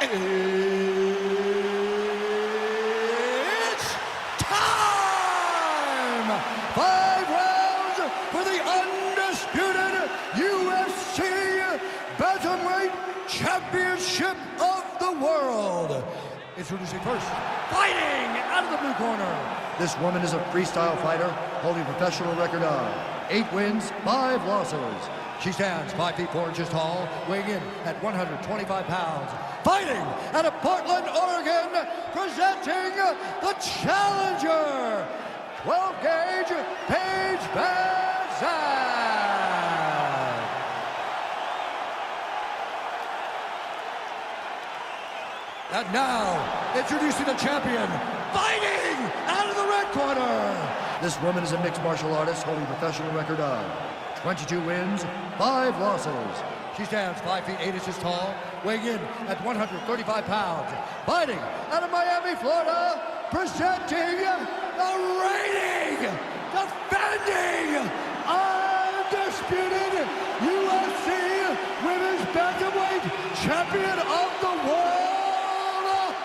It's time! 5 rounds for the undisputed UFC Bantamweight Championship of the World. Introducing first, fighting out of the blue corner. This woman is a freestyle fighter holding a professional record of 8 wins, 5 losses. She stands 5 feet 4 inches tall, weighing in at 125 pounds. Fighting out of Portland, Oregon, presenting the challenger, 12-gauge Paige VanZant. And now, introducing the champion, fighting out of the red corner. This woman is a mixed martial artist holding a professional record of 22 wins, 5 losses. She stands 5 feet 8 inches tall, weighing in at 135 pounds. Fighting out of Miami, Florida, presenting the reigning, defending, undisputed UFC Women's Bantamweight Champion of the World,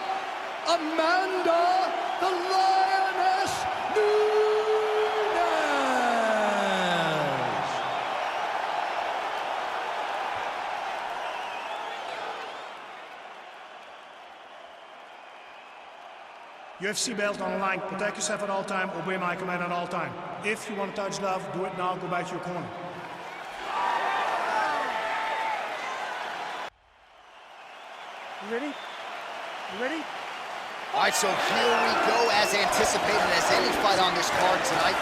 Amanda the Lioness Nunes. UFC belt on the line. Protect yourself at all time. Obey my command at all time. If you want to touch love, do it now. Go back to your corner. You ready? You ready? All right, so here we go, as anticipated as any fight on this card tonight. A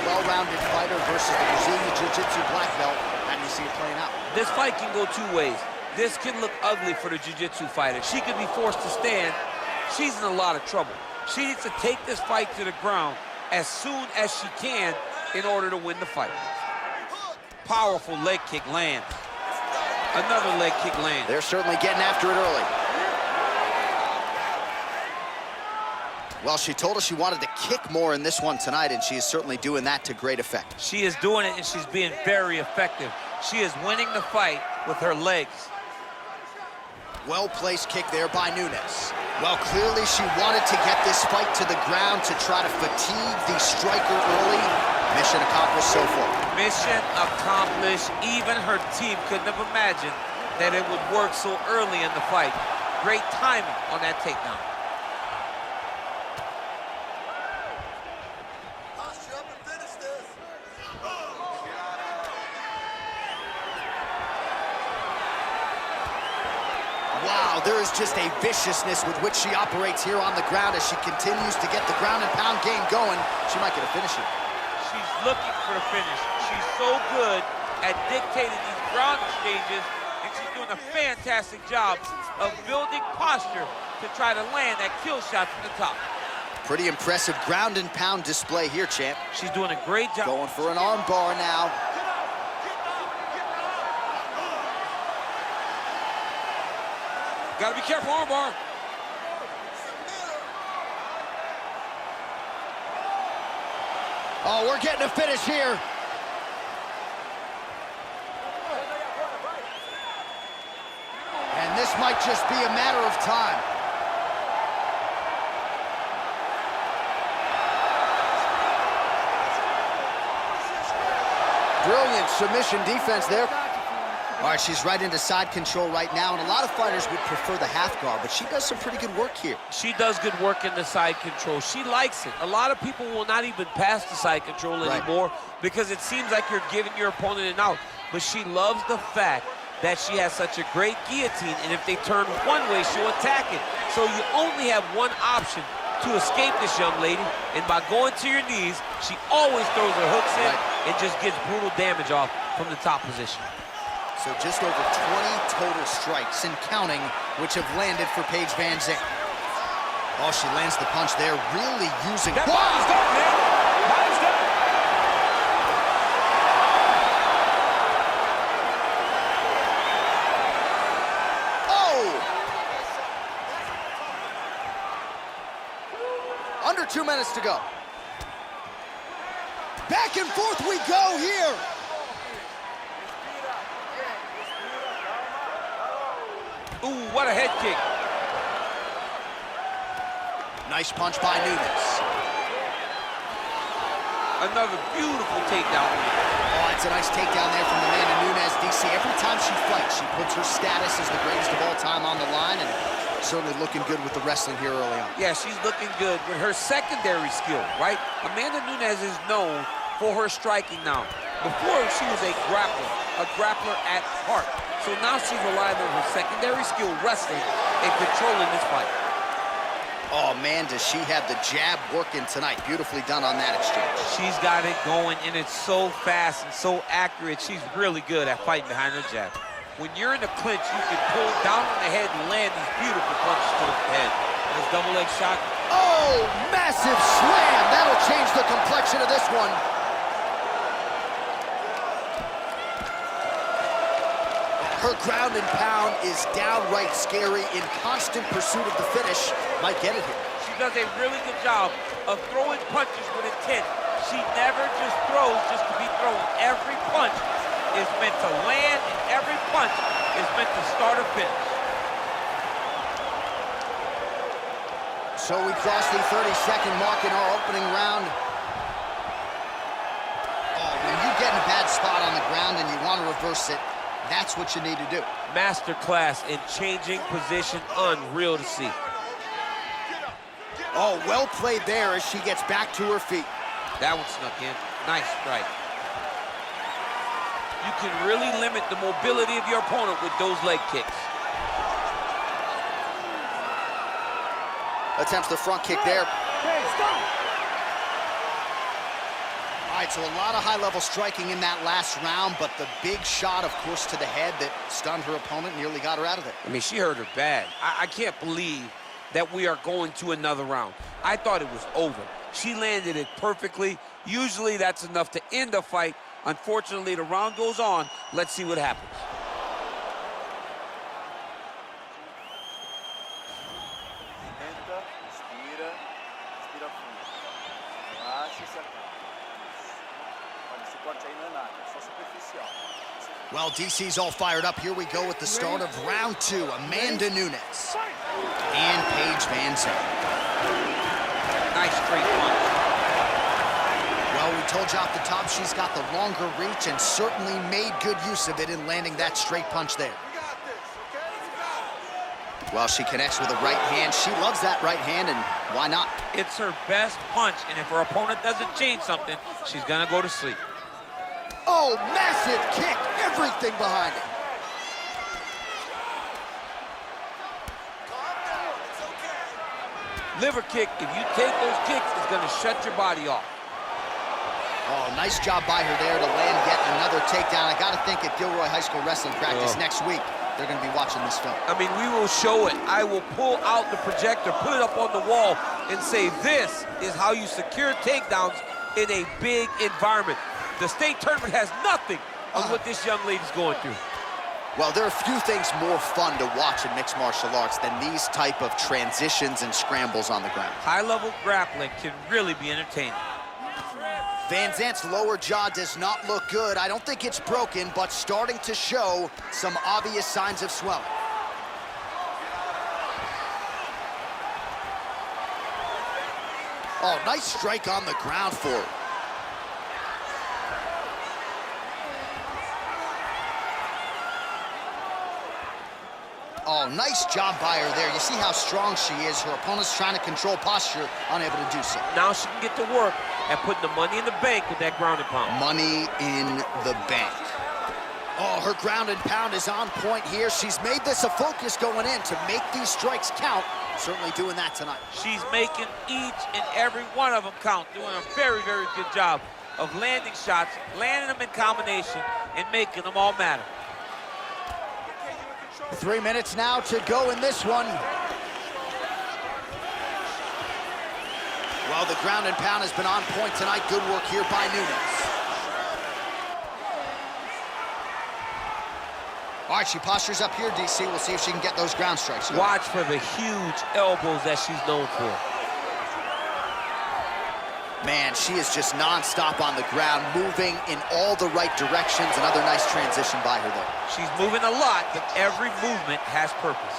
well-rounded fighter versus the Brazilian Jiu-Jitsu black belt. How do you see it playing out? This fight can go 2 ways. This can look ugly for the Jiu-Jitsu fighter. She could be forced to stand. She's in a lot of trouble. She needs to take this fight to the ground as soon as she can in order to win the fight. Powerful leg kick lands. Another leg kick lands. They're certainly getting after it early. Well, she told us she wanted to kick more in this one tonight, and she is certainly doing that to great effect. She is doing it, and she's being very effective. She is winning the fight with her legs. Well-placed kick there by Nunes. Well, clearly she wanted to get this fight to the ground to try to fatigue the striker early. Mission accomplished so far. Mission accomplished. Even her team couldn't have imagined that it would work so early in the fight. Great timing on that takedown. Wow, there is just a viciousness with which she operates here on the ground as she continues to get the ground and pound game going. She might get a finish here. She's looking for the finish. She's so good at dictating these ground exchanges, and she's doing a fantastic job of building posture to try to land that kill shot from the top. Pretty impressive ground and pound display here, champ. She's doing a great job. Going for an arm bar now. Gotta be careful, armbar. Oh, we're getting a finish here. And this might just be a matter of time. Brilliant submission defense there. All right, she's right into side control right now, and a lot of fighters would prefer the half guard, but she does some pretty good work here. She does good work in the side control. She likes it. A lot of people will not even pass the side control anymore because it seems like you're giving your opponent an out. But she loves the fact that she has such a great guillotine, and if they turn one way, she'll attack it. So you only have one option to escape this young lady, and by going to your knees, she always throws her hooks in and just gets brutal damage off from the top position. So just over 20 total strikes and counting, which have landed for Paige VanZant. Oh, she lands the punch there, really using... That body's done, man. Body's done. Oh! Under 2 minutes to go. Back and forth we go here. Ooh, what a head kick. Nice punch by Nunes. Another beautiful takedown. Oh, it's a nice takedown there from Amanda Nunes. DC, every time she fights, she puts her status as the greatest of all time on the line, and certainly looking good with the wrestling here early on. Yeah, she's looking good with her secondary skill, right? Amanda Nunes is known for her striking now. Before, she was a grappler at heart. So now she's relying on her secondary skill, wrestling, and controlling this fight. Oh, man, does she have the jab working tonight. Beautifully done on that exchange. She's got it going, and it's so fast and so accurate. She's really good at fighting behind her jab. When you're in the clinch, you can pull down on the head and land these beautiful punches to the head. This double leg shot. Oh, massive slam. That'll change the complexion of this one. Her ground and pound is downright scary, in constant pursuit of the finish. Might get it here. She does a really good job of throwing punches with intent. She never just throws just to be thrown. Every punch is meant to land, and every punch is meant to start or finish. So we cross the 30-second mark in our opening round. Oh, when you get in a bad spot on the ground and you want to reverse it, that's what you need to do. Masterclass in changing position, unreal to see. Oh, well played there as she gets back to her feet. That one snuck in. Nice strike. You can really limit the mobility of your opponent with those leg kicks. Attempts the front kick there. Okay, stop. All right, so a lot of high-level striking in that last round, but the big shot, of course, to the head that stunned her opponent, nearly got her out of there. I mean, she hurt her bad. I can't believe that we are going to another round. I thought it was over. She landed it perfectly. Usually that's enough to end a fight. Unfortunately, the round goes on. Let's see what happens. Entra, inspira, respira fundo. Relaxa e se acalma. Olha, esse corte aí não é nada, é só superficial. Well, DC's all fired up. Here we go with the start of round two. Amanda Nunes and Paige VanZant. Nice straight punch. Well, we told you off the top she's got the longer reach and certainly made good use of it in landing that straight punch there. Well, she connects with a right hand. She loves that right hand, and why not? It's her best punch, and if her opponent doesn't change something, she's gonna go to sleep. Oh, massive kick, everything behind it. Liver kick, if you take those kicks, it's gonna shut your body off. Oh, nice job by her there to land yet another takedown. I gotta think at Gilroy High School wrestling practice next week, they're gonna be watching this film. I mean, we will show it. I will pull out the projector, put it up on the wall, and say, this is how you secure takedowns in a big environment. The state tournament has nothing on what this young lady's going through. Well, there are a few things more fun to watch in mixed martial arts than these type of transitions and scrambles on the ground. High-level grappling can really be entertaining. VanZant's lower jaw does not look good. I don't think it's broken, but starting to show some obvious signs of swelling. Oh, nice strike on the ground for her. Oh, nice job by her there. You see how strong she is. Her opponent's trying to control posture, unable to do so. Now she can get to work and put the money in the bank with that ground and pound. Money in the bank. Oh, her ground and pound is on point here. She's made this a focus going in to make these strikes count. Certainly doing that tonight. She's making each and every one of them count, doing a very, very good job of landing shots, landing them in combination, and making them all matter. 3 minutes now to go in this one. Well, the ground and pound has been on point tonight. Good work here by Nunes. All right, she postures up here, DC. We'll see if she can get those ground strikes. Watch for the huge elbows that she's known for. Man, she is just nonstop on the ground, moving in all the right directions. Another nice transition by her there. She's moving a lot, but every movement has purpose.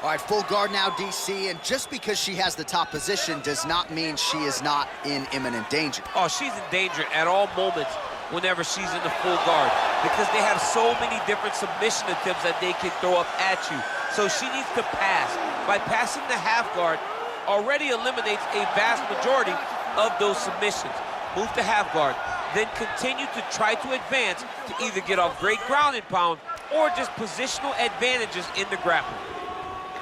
All right, full guard now, DC, and just because she has the top position does not mean she is not in imminent danger. Oh, she's in danger at all moments whenever she's in the full guard because they have so many different submission attempts that they can throw up at you. So she needs to pass. By passing the half guard, already eliminates a vast majority of those submissions. Move to half guard, then continue to try to advance to either get off great ground and pound or just positional advantages in the grappling.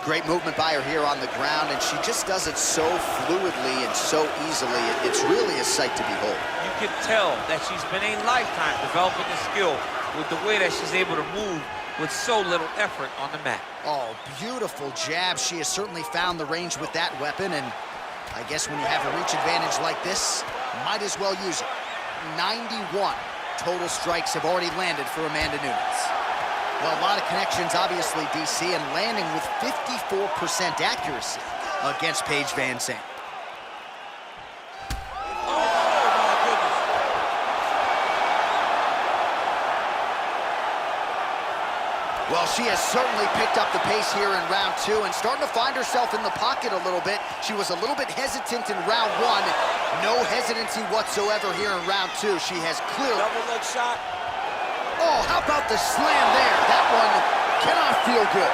Great movement by her here on the ground, and she just does it so fluidly and so easily. It's really a sight to behold. You can tell that she's been a lifetime developing the skill with the way that she's able to move with so little effort on the mat. Oh, beautiful jab. She has certainly found the range with that weapon, and I guess when you have a reach advantage like this, might as well use it. 91 total strikes have already landed for Amanda Nunes. Well, a lot of connections, obviously, DC, and landing with 54% accuracy against Paige VanZant. Oh, my goodness. Well, she has certainly picked up the pace here in round 2 and starting to find herself in the pocket a little bit. She was a little bit hesitant in round 1. No hesitancy whatsoever here in round 2. She has clearly... Double leg shot. Oh, how about the slam there? That one cannot feel good.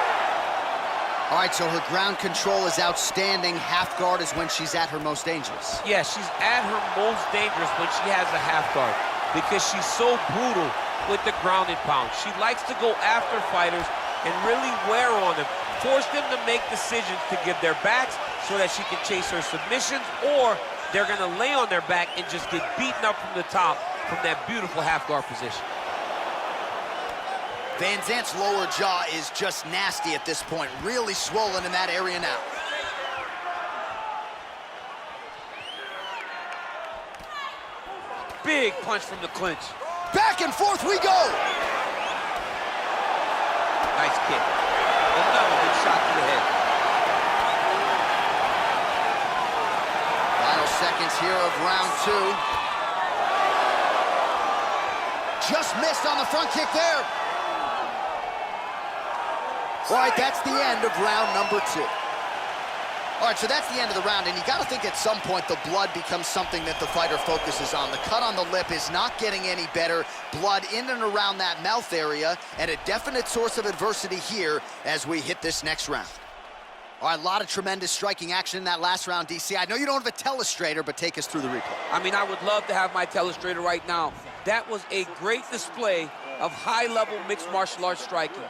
All right, so her ground control is outstanding. Half guard is when she's at her most dangerous. Yeah, she's at her most dangerous when she has a half guard because she's so brutal with the ground and pound. She likes to go after fighters and really wear on them, force them to make decisions to give their backs so that she can chase her submissions, or they're gonna lay on their back and just get beaten up from the top from that beautiful half guard position. VanZant's lower jaw is just nasty at this point, really swollen in that area now. Big punch from the clinch. Back and forth we go! Nice kick. Another good shot to the head. Final seconds here of round 2. Just missed on the front kick there. All right, that's the end of round number 2. All right, so that's the end of the round, and you got to think at some point the blood becomes something that the fighter focuses on. The cut on the lip is not getting any better. Blood in and around that mouth area, and a definite source of adversity here as we hit this next round. All right, a lot of tremendous striking action in that last round, DC. I know you don't have a telestrator, but take us through the replay. I mean, I would love to have my telestrator right now. That was a great display of high-level mixed martial arts striking.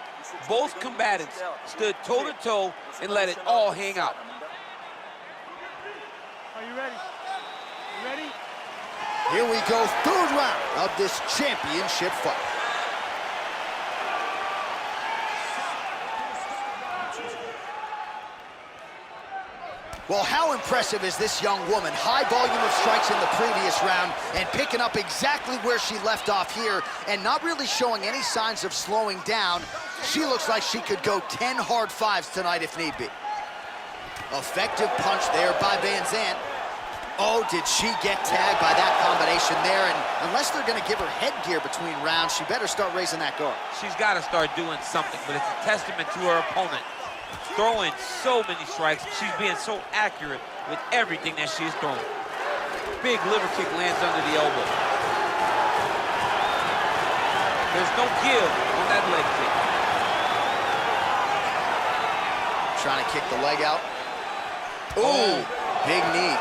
Both combatants stood toe-to-toe and let it all hang out. Are you ready? You ready? Here we go, third round of this championship fight. Well, how impressive is this young woman? High volume of strikes in the previous round and picking up exactly where she left off here and not really showing any signs of slowing down. She looks like she could go 10 hard fives tonight if need be. Effective punch there by VanZant. Oh, did she get tagged by that combination there? And unless they're going to give her headgear between rounds, she better start raising that guard. She's got to start doing something, but it's a testament to her opponent. Throwing so many strikes, she's being so accurate with everything that she's throwing. Big liver kick lands under the elbow. There's no give on that leg kick. Trying to kick the leg out. Ooh, big knee.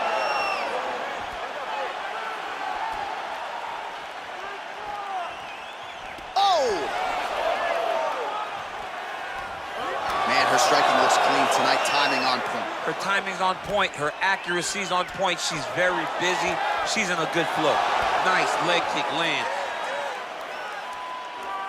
Her striking looks clean tonight, timing on point. Her timing's on point, her accuracy's on point. She's very busy, she's in a good flow. Nice leg kick land.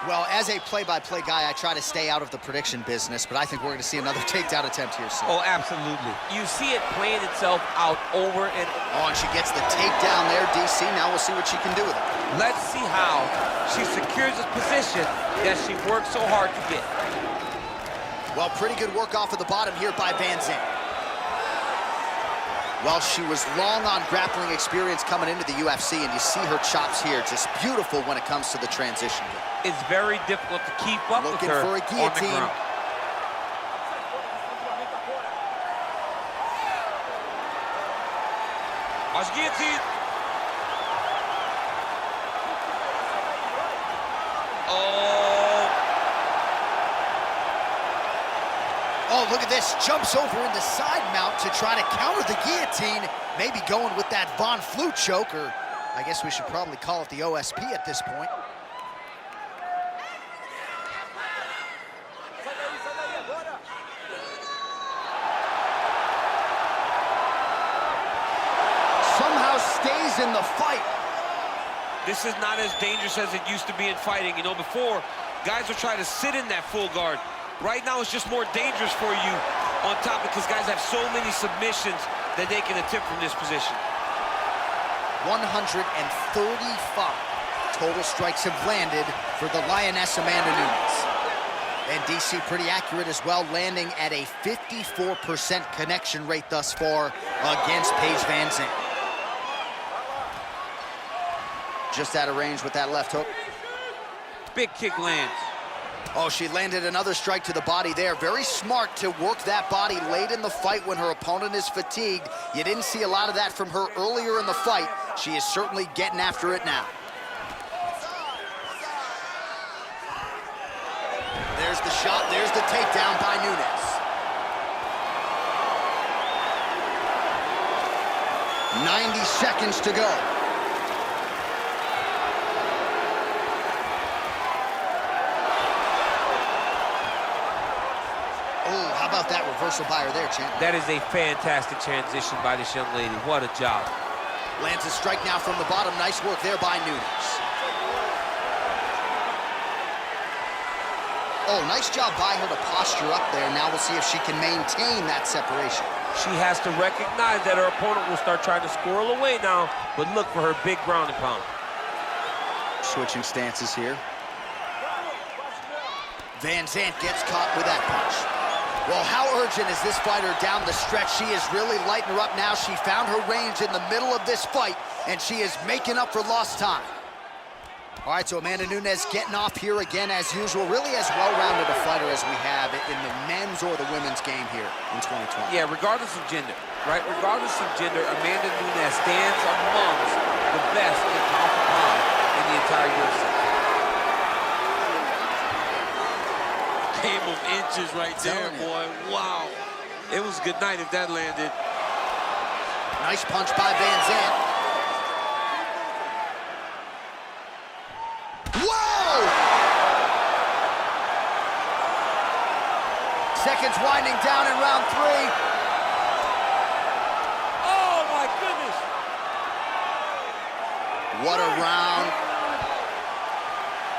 Well, as a play-by-play guy, I try to stay out of the prediction business, but I think we're going to see another takedown attempt here soon. Oh, absolutely. You see it playing itself out over and... Oh, and she gets the takedown there, DC. Now we'll see what she can do with it. Let's see how she secures this position that she worked so hard to get. Well, pretty good work off of the bottom here by VanZant. Well, she was long on grappling experience coming into the UFC, and you see her chops here, just beautiful when it comes to the transition. It's very difficult to keep up with her for a guillotine. on the ground. Watch guillotine. Oh, look at this. Jumps over in the side mount to try to counter the guillotine. Maybe going with that Von Flue choke, or I guess we should probably call it the OSP at this point. Somehow stays in the fight. This is not as dangerous as it used to be in fighting. You know, before, guys would try to sit in that full guard. Right now, it's just more dangerous for you on top because guys have so many submissions that they can attempt from this position. 135 total strikes have landed for the Lioness Amanda Nunes. And DC pretty accurate as well, landing at a 54% connection rate thus far against Paige VanZant. Just out of range with that left hook. Big kick lands. Oh, she landed another strike to the body there. Very smart to work that body late in the fight when her opponent is fatigued. You didn't see a lot of that from her earlier in the fight. She is certainly getting after it now. There's the shot, there's the takedown by Nunes. 90 seconds to go. Oh, how about that reversal by her there, champ? That is a fantastic transition by this young lady. What a job. Lands a strike now from the bottom. Nice work there by Nunes. Oh, nice job by her to posture up there. Now we'll see if she can maintain that separation. She has to recognize that her opponent will start trying to squirrel away now, but look for her big ground and pound. Switching stances here. VanZant gets caught with that punch. Well, how urgent is this fighter down the stretch? She is really lighting her up now. She found her range in the middle of this fight, and she is making up for lost time. All right, so Amanda Nunes getting off here again as usual. Really as well-rounded a fighter as we have in the men's or the women's game here in 2020. Yeah, regardless of gender, right? Regardless of gender, Amanda Nunes stands amongst the best in pound for pound in the entire UFC. Game of inches right there, boy. Wow. It was a good night if that landed. Nice punch by VanZant. Whoa! Seconds winding down in round 3. Oh, my goodness. What a round.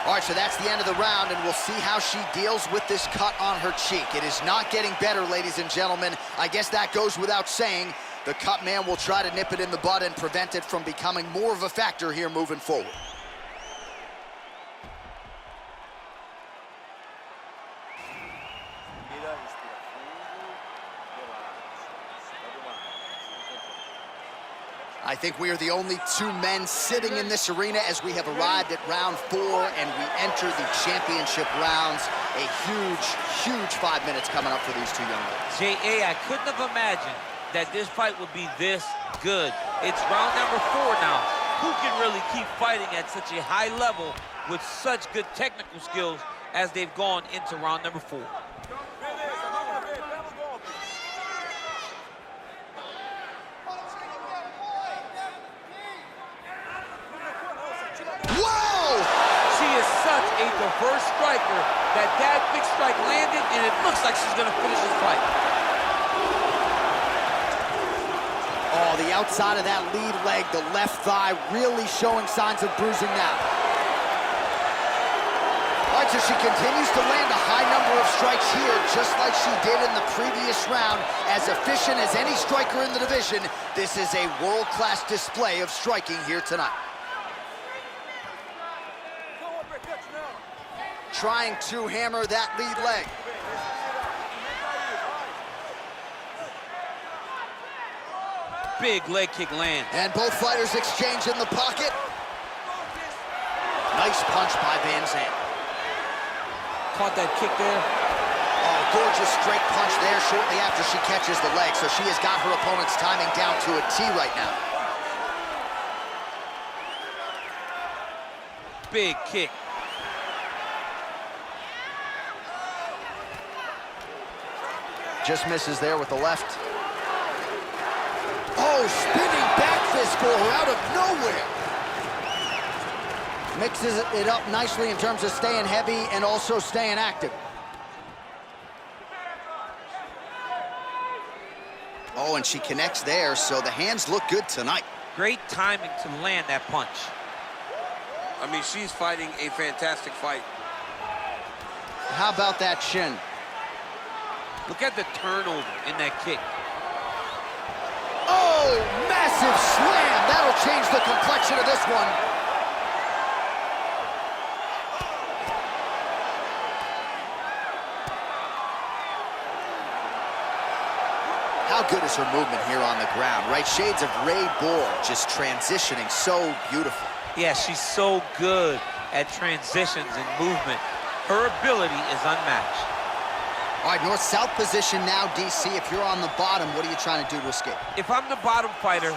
All right, so that's the end of the round, and we'll see how she deals with this cut on her cheek. It is not getting better, ladies and gentlemen. I guess that goes without saying. The cut man will try to nip it in the bud and prevent it from becoming more of a factor here moving forward. I think we are the only 2 men sitting in this arena as we have arrived at round 4 and we enter the championship rounds. A huge, huge 5 minutes coming up for these 2 young ladies. J.A., I couldn't have imagined that this fight would be this good. It's round number 4 now. Who can really keep fighting at such a high level with such good technical skills as they've gone into round number 4? A diverse striker that big strike landed, and it looks like she's gonna finish this fight. Oh, the outside of that lead leg, the left thigh, really showing signs of bruising now. All right, so she continues to land a high number of strikes here, just like she did in the previous round. As efficient as any striker in the division, this is a world-class display of striking here tonight. Trying to hammer that lead leg. Big leg kick land. And both fighters exchange in the pocket. Nice punch by VanZant. Caught that kick there. Oh, gorgeous straight punch there shortly after she catches the leg. So she has got her opponent's timing down to a T right now. big kick. Just misses there with the left. Oh, spinning back fist for her out of nowhere. Mixes it up nicely in terms of staying heavy and also staying active. Oh, and she connects there, so the hands look good tonight. Great timing to land that punch. I mean, she's fighting a fantastic fight. How about that shin? Look at the turnover in that kick. Oh, massive slam. That'll change the complexion of this one. How good is her movement here on the ground, right? Shades of Ray Borg, just transitioning so beautiful. Yeah, she's so good at transitions and movement. Her ability is unmatched. All right, north-south position now, DC. If you're on the bottom, what are you trying to do to escape? If I'm the bottom fighter,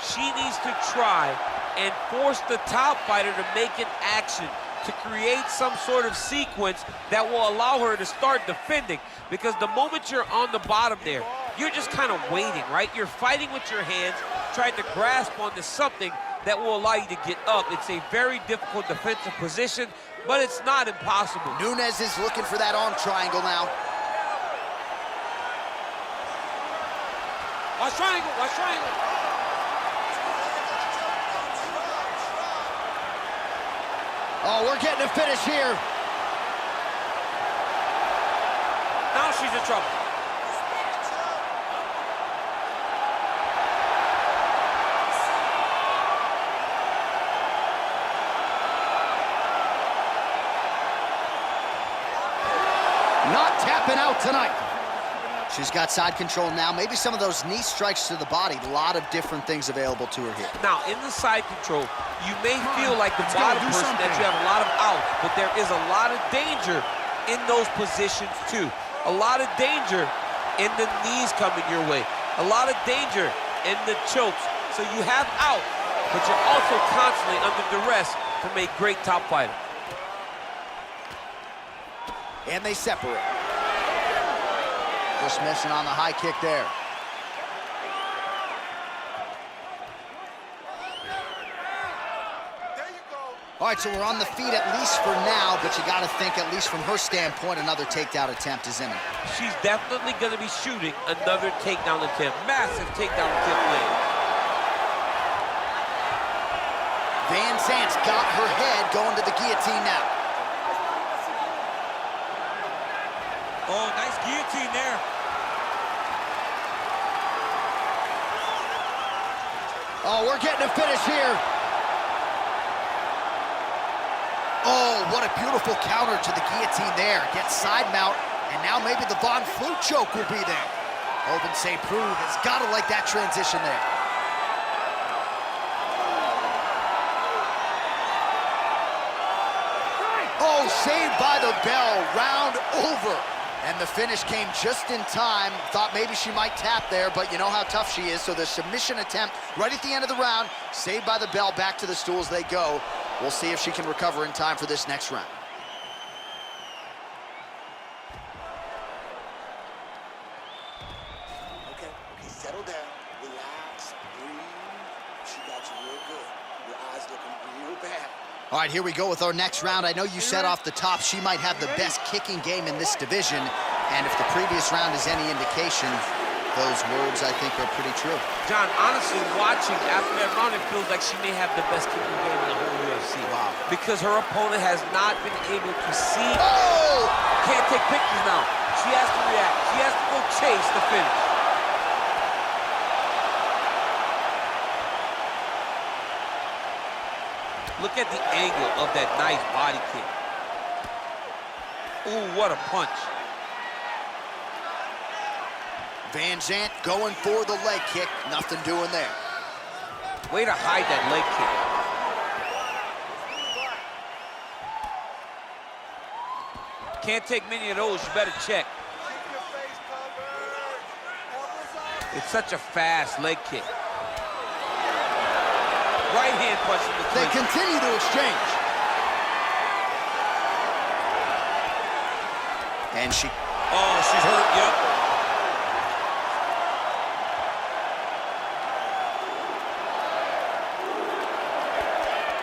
she needs to try and force the top fighter to make an action to create some sort of sequence that will allow her to start defending. Because the moment you're on the bottom there, you're just kind of waiting, right? You're fighting with your hands, trying to grasp onto something that will allow you to get up. It's a very difficult defensive position, but it's not impossible. Nunes is looking for that arm triangle now. Watch triangle, watch triangle. Oh, we're getting a finish here. Now she's in trouble. Not tapping out tonight. She's got side control now. Maybe some of those knee strikes to the body. A lot of different things available to her here. Now, in the side control, you may feel like the bottom person that you have a lot of outs, but there is a lot of danger in those positions too. A lot of danger in the knees coming your way. A lot of danger in the chokes. So you have out, but you're also constantly under duress from a great top fighter. And they separate. Just missing on the high kick there. All right, so we're on the feet at least for now, but you got to think, at least from her standpoint, another takedown attempt is imminent. She's definitely going to be shooting another takedown attempt. Massive takedown attempt land. VanZant's got her head going to the guillotine now. Oh, nice guillotine there. Oh, we're getting a finish here. Oh, what a beautiful counter to the guillotine there. Gets side mount, and now maybe the Von Flute choke will be there. Open St. Preux has got to like that transition there. Oh, saved by the bell, round over. And the finish came just in time. Thought maybe she might tap there, but you know how tough she is. So the submission attempt right at the end of the round, saved by the bell, back to the stools they go. We'll see if she can recover in time for this next round. Okay, settle down, relax, breathe. She got you real good. Your eyes looking real bad. All right, here we go with our next round. I know you said off the top she might have the best kicking game in this division, and if the previous round is any indication, those words, I think, are pretty true. John, honestly, watching after that round, it feels like she may have the best kicking game in the whole UFC. Wow. Because her opponent has not been able to see. Oh! Can't take pictures now. She has to react. She has to go chase the finish. Look at the angle of that nice body kick. Ooh, what a punch. VanZant going for the leg kick. Nothing doing there. Way to hide that leg kick. Can't take many of those. You better check. It's such a fast leg kick. Right hand punch in the clinch. They continue to exchange. And she... Oh, she's hurt, yep.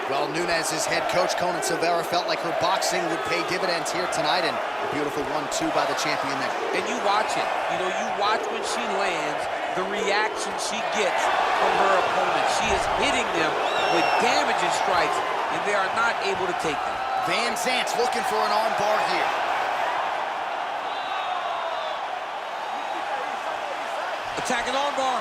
Well, Nunes' head coach, Conan Silveira, felt like her boxing would pay dividends here tonight, and a beautiful 1-2 by the champion there. And you watch it. You know, you watch when she lands, the reaction she gets from her opponent. She is hitting them with damaging strikes, and they are not able to take them. VanZant's looking for an arm bar here. Attacking arm bar.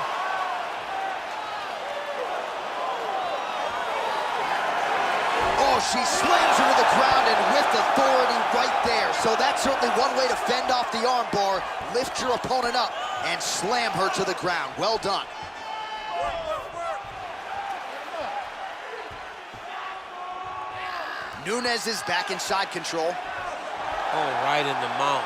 Oh, she slams her to the ground and with authority right there. So that's certainly one way to fend off the arm bar. Lift your opponent up and slam her to the ground. Well done. Nunes is back in side control. Oh, right in the mount.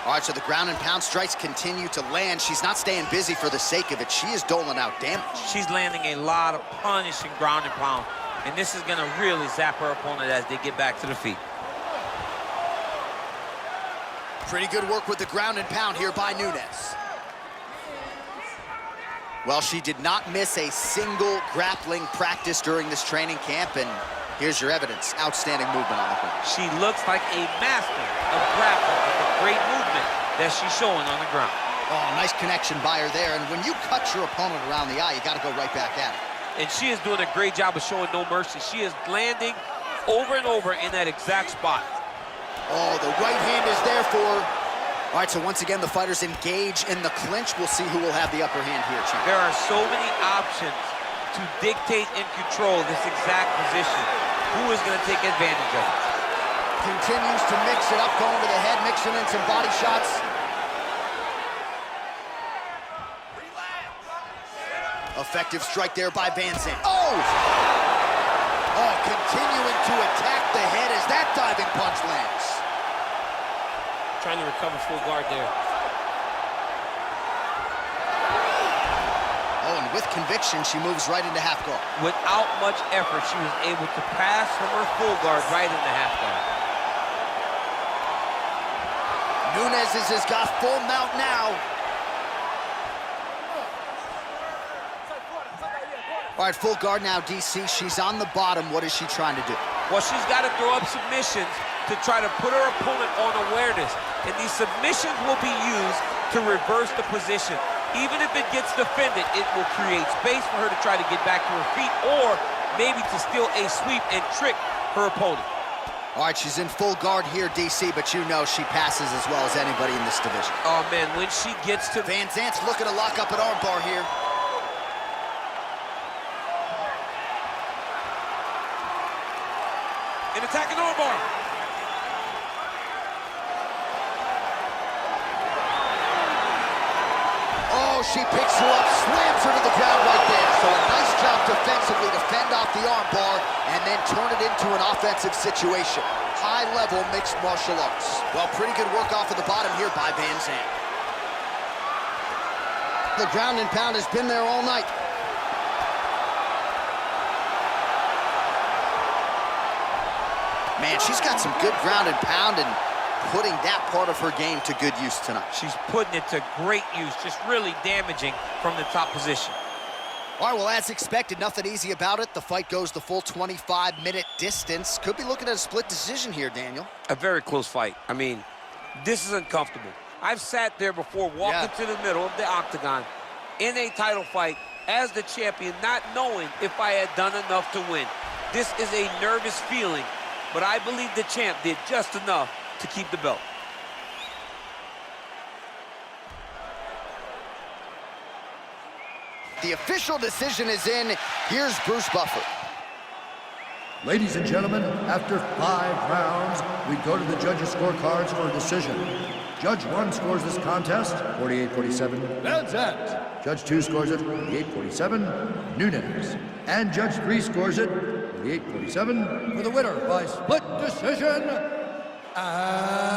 All right, so the ground and pound strikes continue to land. She's not staying busy for the sake of it. She is doling out damage. She's landing a lot of punishing ground and pound, and this is gonna really zap her opponent as they get back to the feet. Pretty good work with the ground and pound here by Nunes. Well, she did not miss a single grappling practice during this training camp, and here's your evidence. Outstanding movement on the ground. She looks like a master of grappling with a great movement that she's showing on the ground. Oh, nice connection by her there, and when you cut your opponent around the eye, you got to go right back at it. And she is doing a great job of showing no mercy. She is landing over and over in that exact spot. Oh, the right hand is there for her. All right, so once again, the fighters engage in the clinch. We'll see who will have the upper hand here, champ. There are so many options to dictate and control this exact position. Who is going to take advantage of it? Continues to mix it up, going to the head, mixing in some body shots. Effective strike there by VanZant. Oh! Oh, continuing to attack the head as that diving punch lands. Trying to recover full guard there. Oh, and with conviction, she moves right into half guard. Without much effort, she was able to pass from her full guard right into half guard. Nunes has got full mount now. All right, full guard now, DC. She's on the bottom. What is she trying to do? Well, she's got to throw up submissions to try to put her opponent on awareness. And these submissions will be used to reverse the position. Even if it gets defended, it will create space for her to try to get back to her feet or maybe to steal a sweep and trick her opponent. All right, she's in full guard here, DC, but you know she passes as well as anybody in this division. Oh, man, when she gets to... VanZant's looking to lock up an armbar here. An attacking armbar. Oh, she picks her up, slams her to the ground right there. So a nice job defensively to fend off the armbar and then turn it into an offensive situation. High-level mixed martial arts. Well, pretty good work off of the bottom here by VanZant. The ground and pound has been there all night. Man, she's got some good ground and pound and putting that part of her game to good use tonight. She's putting it to great use, just really damaging from the top position. All right, well, as expected, nothing easy about it. The fight goes the full 25-minute distance. Could be looking at a split decision here, Daniel. A very close fight. I mean, this is uncomfortable. I've sat there before, walking to the middle of the octagon in a title fight as the champion, not knowing if I had done enough to win. This is a nervous feeling, but I believe the champ did just enough to keep the belt. The official decision is in. Here's Bruce Buffer. Ladies and gentlemen, after 5 rounds, we go to the judges' scorecards for a decision. Judge 1 scores this contest, 48-47. VanZant. Judge 2 scores it, 48-47. Nunes. And Judge 3 scores it, 48-47 for the winner by split decision. And